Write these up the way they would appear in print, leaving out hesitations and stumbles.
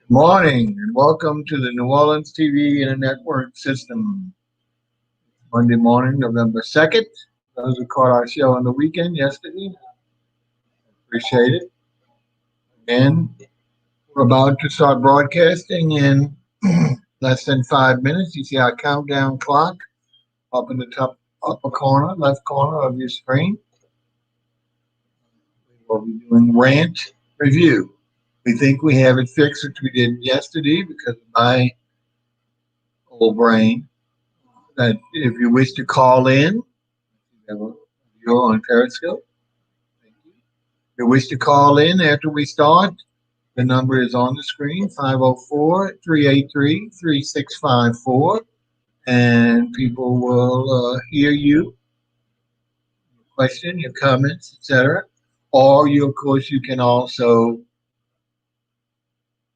Morning and welcome to the New Orleans TV and Network System. Monday morning, November 2nd. Those who caught our show on the weekend yesterday, appreciate it. And we're about to start broadcasting in less than 5 minutes. You see our countdown clock up in the top upper corner, left corner of your screen. We'll be doing Rant Review. We think we have it fixed, which we did yesterday because of my old brain. That if you wish to call in, you're on Periscope. Thank you. If you wish to call in after we start, the number is on the screen 504-383-3654, and people will hear you, your question, your comments, etc. Or you, of course, you can also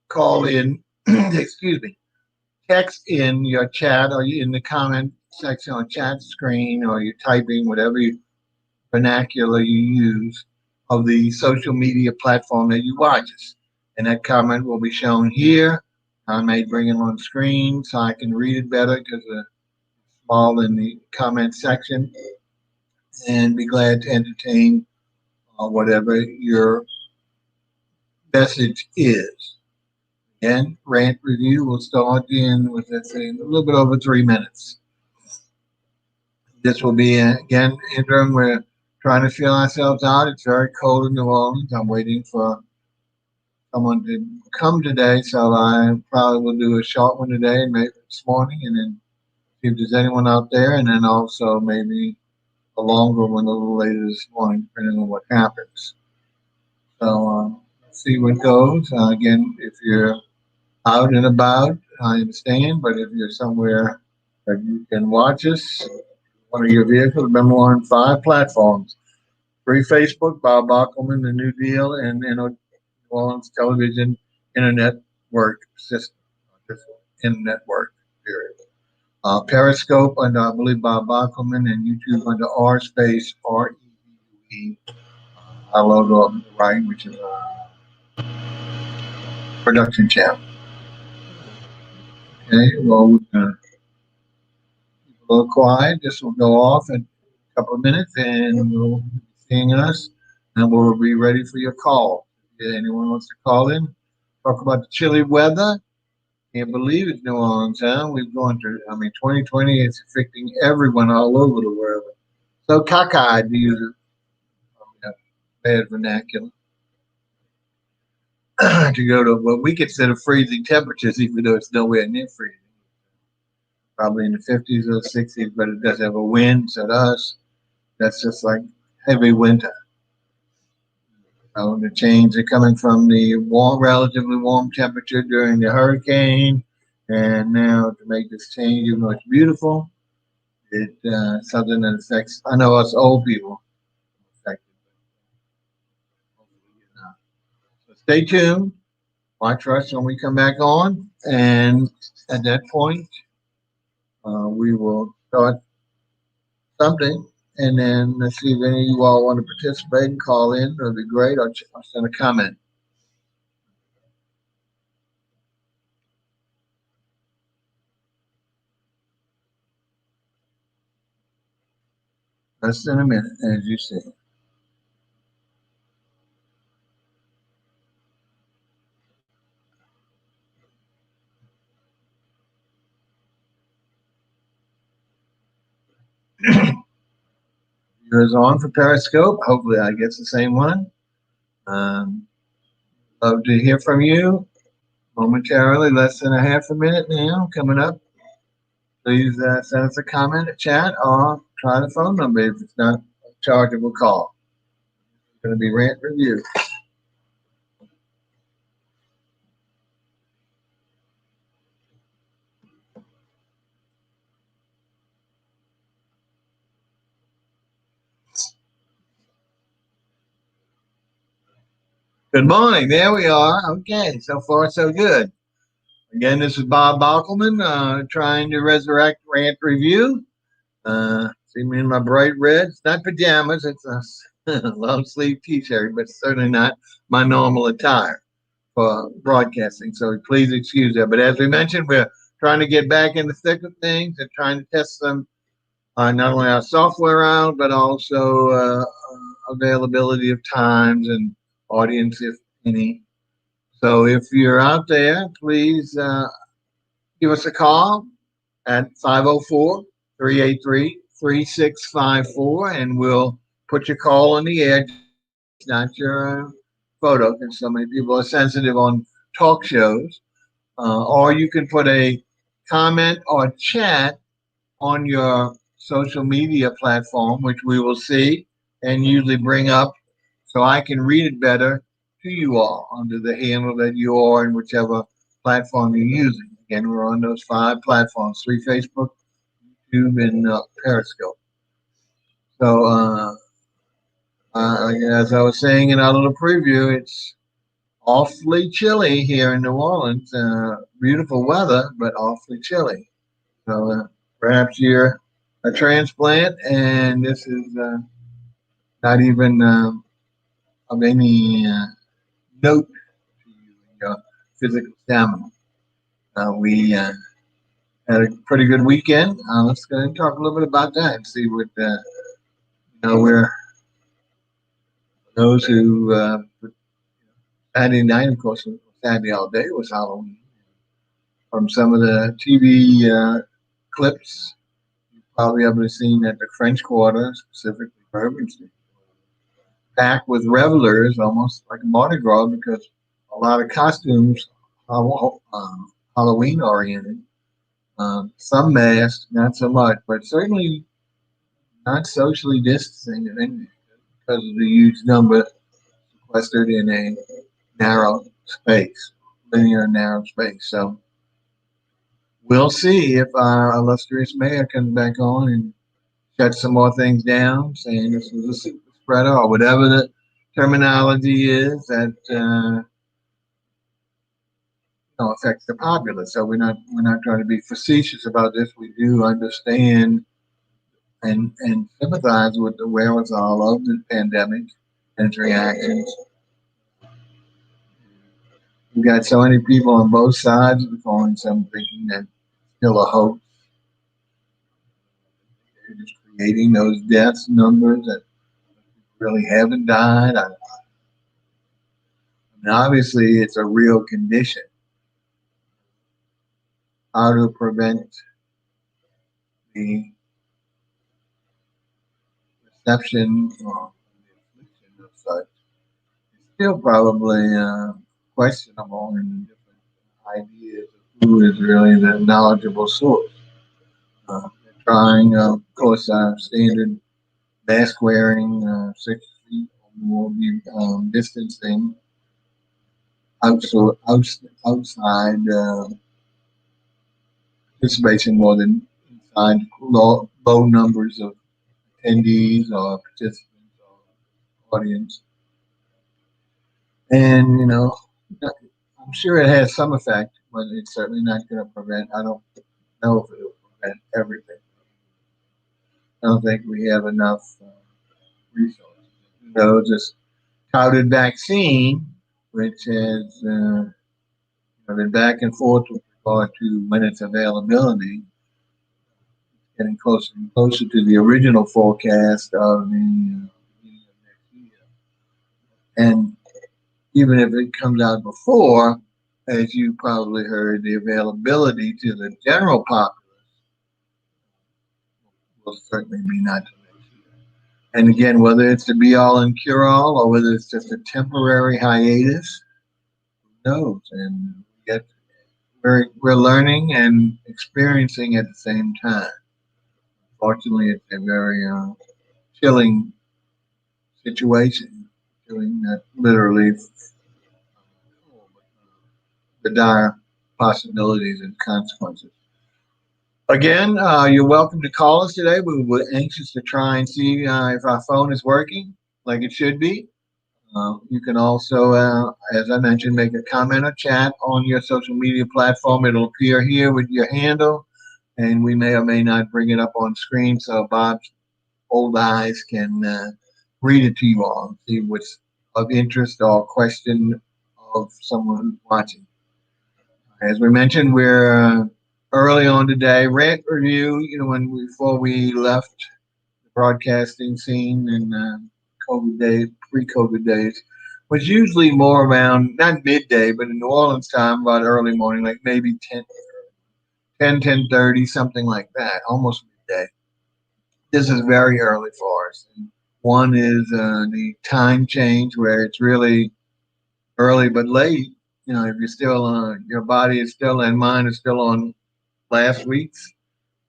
call in, excuse me, text in your chat or in the comment section on chat screen, or you're typing whatever vernacular you use of the social media platform that you watch us. And that comment will be shown here. I may bring it on screen so I can read it better because it's small in the comment section, and be glad to entertain whatever your message is. Again, Rant Review will start in with, let's say, a little bit over 3 minutes. This will be, again, interim. We're trying to feel ourselves out. It's very cold in New Orleans. I'm waiting for someone to come today, so I probably will do a short one today, maybe this morning, and then see if there's anyone out there, and then also maybe a longer one a little later this morning, depending on what happens. So let's see what goes. Again, if you're out and about, I understand, but if you're somewhere that you can watch us, one of your vehicles, remember we're on 5 platforms. Free Facebook, Bob Bockelman, The New Deal, and New Orleans Television Internet Work System. Internet Work, period. Periscope under, I believe, Bob Bockelman, and YouTube under R space REVUE. Our logo on the right, which is a production channel. Okay, well, we're going to keep a little quiet. This will go off in a couple of minutes, and you'll be seeing us, and we'll be ready for your call. If anyone wants to call in, talk about the chilly weather. Can't believe it's New Orleans, huh? We've gone through, 2020 is affecting everyone all over the world. So cockeyed to use a bad vernacular. To go to what we consider freezing temperatures, even though it's nowhere near freezing. Probably in the 50s or 60s, but it does have a wind, so to us, that's just like heavy winter. So the change are coming from the warm, relatively warm temperature during the hurricane, and now to make this change even though it's beautiful, it's something that affects, I know us old people, affected. So stay tuned, watch us when we come back on, and at that point, we will start something, and then let's see if any of you all want to participate and call in. It would be great, or send a comment. Less than a minute, as you see. Yours on for Periscope. Hopefully, I get the same one. Love to hear from you momentarily. Less than a half a minute now coming up. Please send us a comment, a chat, or try the phone number if it's not a chargeable call. It's going to be Rant Review. Good morning. There we are. Okay, so far so good. Again, this is Bob Bockelman trying to resurrect Rant Review. See me in my bright red. It's not pajamas. It's a long sleeve T-shirt, but certainly not my normal attire. for broadcasting. So please excuse that. But as we mentioned, we're trying to get back in the thick of things and trying to test some not only our software out, but also availability of times and audience, if any. So if you're out there, please give us a call at 504 383 3654, and we'll put your call on the air, not your photo, because so many people are sensitive on talk shows. Or you can put a comment or chat on your social media platform, which we will see and usually bring up so I can read it better to you all under the handle that you are in whichever platform you're using. Again, we're on those 5 platforms: three Facebook, YouTube, and Periscope. So, as I was saying in our little preview, it's awfully chilly here in New Orleans. Beautiful weather, but awfully chilly. So perhaps you're a transplant, and this is not even of any note to you in your physical stamina. We had a pretty good weekend. Let's go and talk a little bit about that and see what where those who Saturday night, of course, Saturday all day was Halloween. From some of the TV clips, you probably have seen that the French Quarter, specifically Bourbon Street, packed with revelers, almost like a Mardi Gras, because a lot of costumes are Halloween oriented. Some masked, not so much, but certainly not socially distancing because of the huge number sequestered in a narrow space, linear narrow space. So we'll see if our illustrious mayor comes back on and shuts some more things down, saying this was a super spreader or whatever the terminology is that affects the populace. So we're not trying to be facetious about this. We do understand and sympathize with the wherewithal of the pandemic and its reactions. We've got so many people on both sides of the coin, some thinking that it's still a hoax. They're just creating those deaths numbers that really haven't died. I mean, obviously, it's a real condition. How to prevent the reception or the affliction of such is still probably questionable in different ideas of who is really the knowledgeable source. They're trying, of course, standard mask wearing, 6 feet or more distancing outside participation more than inside low numbers of attendees or participants or audience. And, I'm sure it has some effect, but it's certainly not going to prevent, I don't know if it will prevent everything. I don't think we have enough resources. This touted vaccine, which has been back and forth with regard to when its availability, getting closer and closer to the original forecast of the beginning of next year. And even if it comes out before, as you probably heard, the availability to the general populace will certainly be not till next year. And again, whether it's the be all and cure all or whether it's just a temporary hiatus, who knows? And yet we're learning and experiencing at the same time. Fortunately, it's a very chilling situation, chilling that literally the dire possibilities and consequences. Again, you're welcome to call us today. We were anxious to try and see if our phone is working like it should be. You can also, as I mentioned, make a comment or chat on your social media platform. It'll appear here with your handle, and we may or may not bring it up on screen so Bob's old eyes can read it to you all and see what's of interest or question of someone who's watching. As we mentioned, we're early on today. Rant Revue, before we left the broadcasting scene in COVID days, pre-COVID days, was usually more around, not midday, but in New Orleans time, about early morning, like maybe 10:30, something like that, almost midday. This is very early for us. One is the time change where it's really early but late. If you're still on, your body is still and mine is still on last week's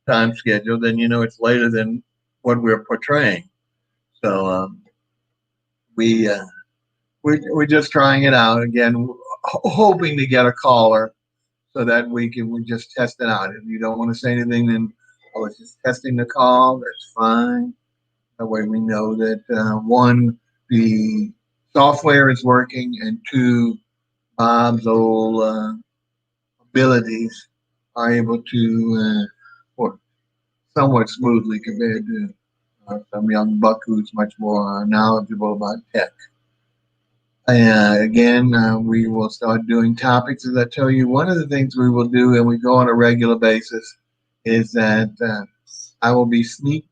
time schedule, then it's later than what we're portraying. So we we're just trying it out again, hoping to get a caller so that we just test it out. If you don't want to say anything, then I was just testing the call. That's fine. That way we know that one, the software is working, and two, Bob's old abilities are able to work somewhat smoothly compared to some young buck who's much more knowledgeable about tech. Again, we will start doing topics. As I tell you, one of the things we will do, and we go on a regular basis, is that I will be sneak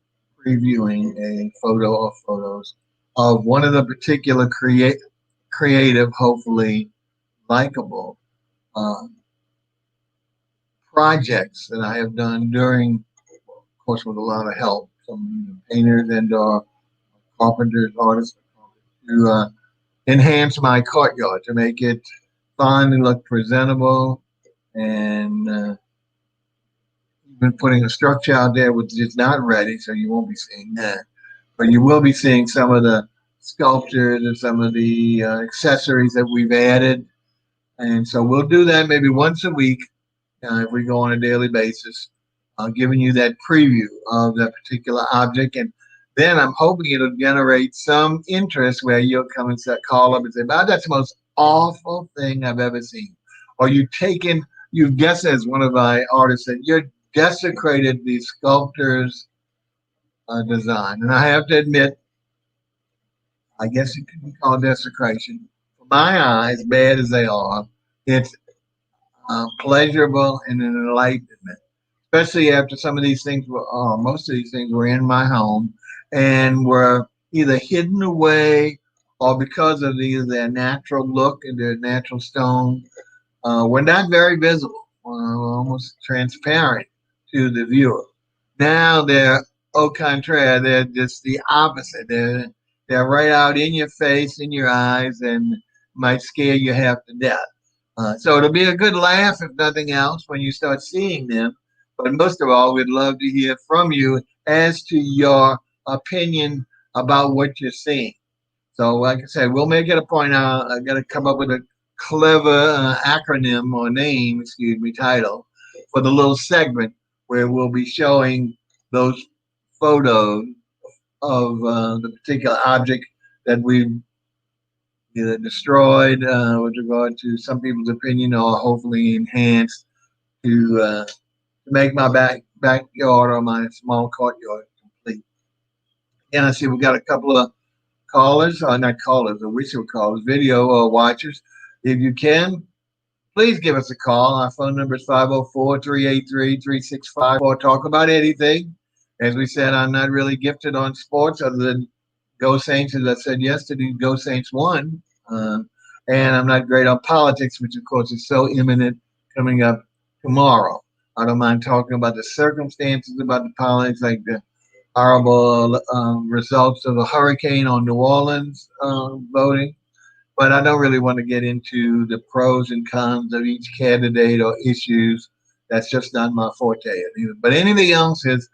previewing a photo or photos of one of the particular creative, hopefully likable uh, projects that I have done during, of course, with a lot of help, some painters and carpenters, artists, to enhance my courtyard, to make it fun and look presentable, and even putting a structure out there which is not ready, so you won't be seeing that. But you will be seeing some of the sculptures and some of the accessories that we've added. And so we'll do that maybe once a week if we go on a daily basis, giving you that preview of that particular object. And then I'm hoping it'll generate some interest where you'll come and call up and say, "Wow, that's the most awful thing I've ever seen." Or you've guessed, as one of my artists said, you desecrated the sculptor's design. And I have to admit, I guess it could be called desecration. For my eyes, bad as they are, it's pleasurable and an enlightenment, especially after some of these things most of these things were in my home and were either hidden away or because of either their natural look and their natural stone, were not very visible, almost transparent to the viewer. Now they're au contraire, they're just the opposite. They're right out in your face, in your eyes, and might scare you half to death. So it'll be a good laugh, if nothing else, when you start seeing them. But most of all, we'd love to hear from you as to your opinion about what you're seeing. So, like I said, we'll make it a point. I got to come up with a clever acronym or name, excuse me, title for the little segment where we'll be showing those photos of the particular object that we've either destroyed with regard to some people's opinion or hopefully enhanced to make my backyard or my small courtyard complete. And I see we've got a couple of callers, or not callers, I wish they were callers, video watchers. If you can, please give us a call. Our phone number is 504-383-3654. Talk about anything. As we said, I'm not really gifted on sports other than Go Saints, as I said yesterday, Go Saints won. And I'm not great on politics, which of course is so imminent coming up tomorrow. I don't mind talking about the circumstances about the politics, like the horrible results of the hurricane on New Orleans voting. But I don't really want to get into the pros and cons of each candidate or issues. That's just not my forte. But anything else is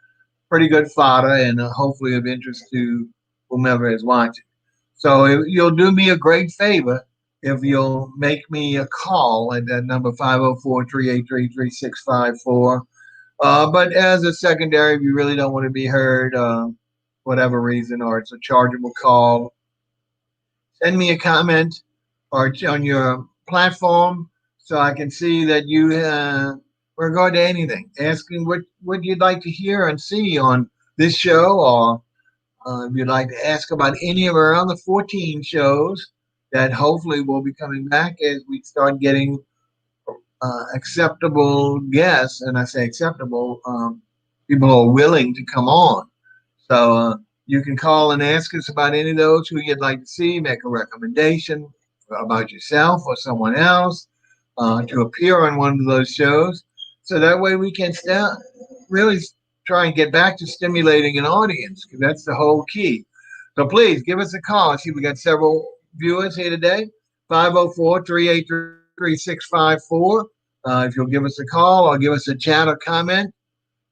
pretty good fodder and hopefully of interest to whomever is watching. So you'll do me a great favor if you'll make me a call at that number 504-383-3654. But as a secondary, if you really don't want to be heard, whatever reason, or it's a chargeable call, send me a comment or on your platform so I can see that you regard to anything, asking what you'd like to hear and see on this show, or if you'd like to ask about any of our other 14 shows that hopefully will be coming back as we start getting acceptable guests. And I say acceptable, people who are willing to come on. So you can call and ask us about any of those who you'd like to see, make a recommendation about yourself or someone else to appear on one of those shows. So that way we can really try and get back to stimulating an audience because that's the whole key. So please give us a call. I see we got several viewers here today. 504-383-3654. If you'll give us a call or give us a chat or comment,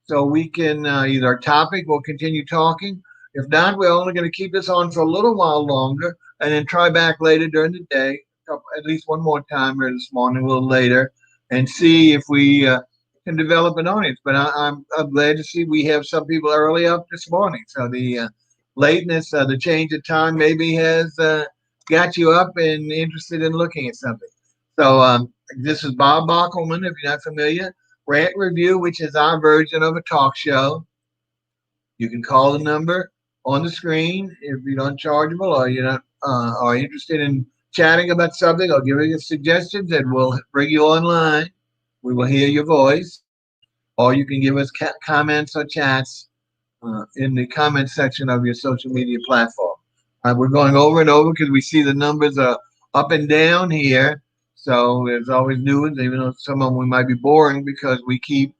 so we can either our topic, we'll continue talking. If not, we're only going to keep this on for a little while longer and then try back later during the day, at least one more time or this morning, a little later, and see if we can develop an audience. But I'm glad to see we have some people early up this morning. So the lateness, the change of time maybe has got you up and interested in looking at something. So this is Bob Bockelman, if you're not familiar. Rant Revue, which is our version of a talk show. You can call the number on the screen if you're not chargeable or you're not are interested in chatting about something or giving us suggestions, and we'll bring you online. We will hear your voice, or you can give us comments or chats in the comment section of your social media platform. We're going over and over because we see the numbers are up and down here. So there's always news, even though some of them we might be boring because we keep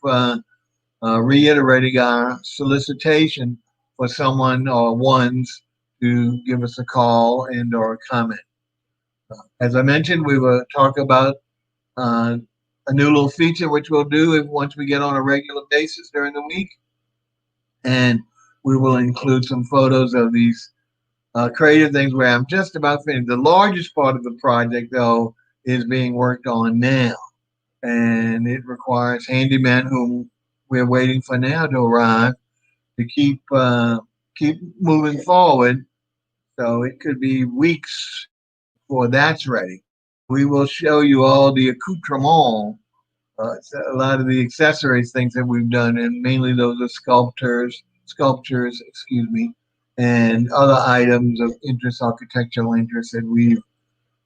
reiterating our solicitation for someone or ones to give us a call and or a comment. As I mentioned, we will talk about uh, a new little feature which we'll do once we get on a regular basis during the week, and we will include some photos of these creative things where I'm just about finished. The largest part of the project, though, is being worked on now, and it requires handymen whom we're waiting for now to arrive to keep moving forward. So it could be weeks before that's ready. We will show you all the accoutrement, a lot of the accessories things that we've done, and mainly those are sculptures, excuse me, and other items of interest, architectural interest that we've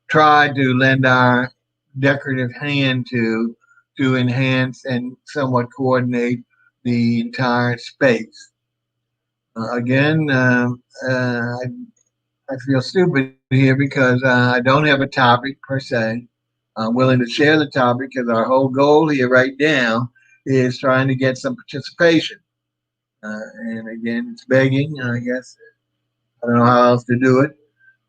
tried to lend our decorative hand to enhance and somewhat coordinate the entire space. Again, I feel stupid here because I don't have a topic per se. I'm willing to share the topic because our whole goal here right now is trying to get some participation. And again, it's begging, I guess. I don't know how else to do it.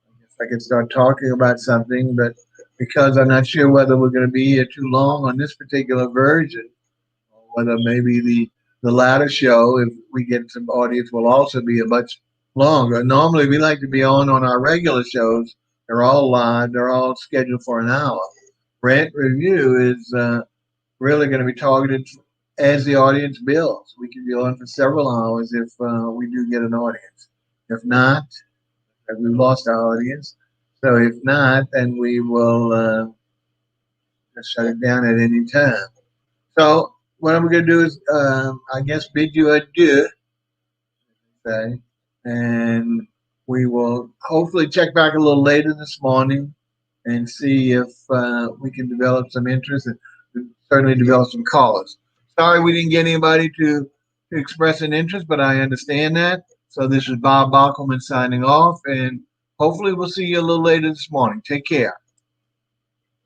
I guess I could start talking about something, but because I'm not sure whether we're going to be here too long on this particular version, or whether maybe the latter show, if we get some audience, will also be a much longer. Normally, we like to be on our regular shows. They're all live. They're all scheduled for an hour. Rant Review is really going to be targeted as the audience builds. We can be on for several hours if we do get an audience. If not, we've lost our audience. So if not, then we will just shut it down at any time. So what I'm going to do is, I guess, bid you adieu, say, and we will hopefully check back a little later this morning and see if we can develop some interest and certainly develop some callers. Sorry we didn't get anybody to express an interest, but I understand that. So this is Bob Bockelman signing off, and hopefully we'll see you a little later this morning. Take care.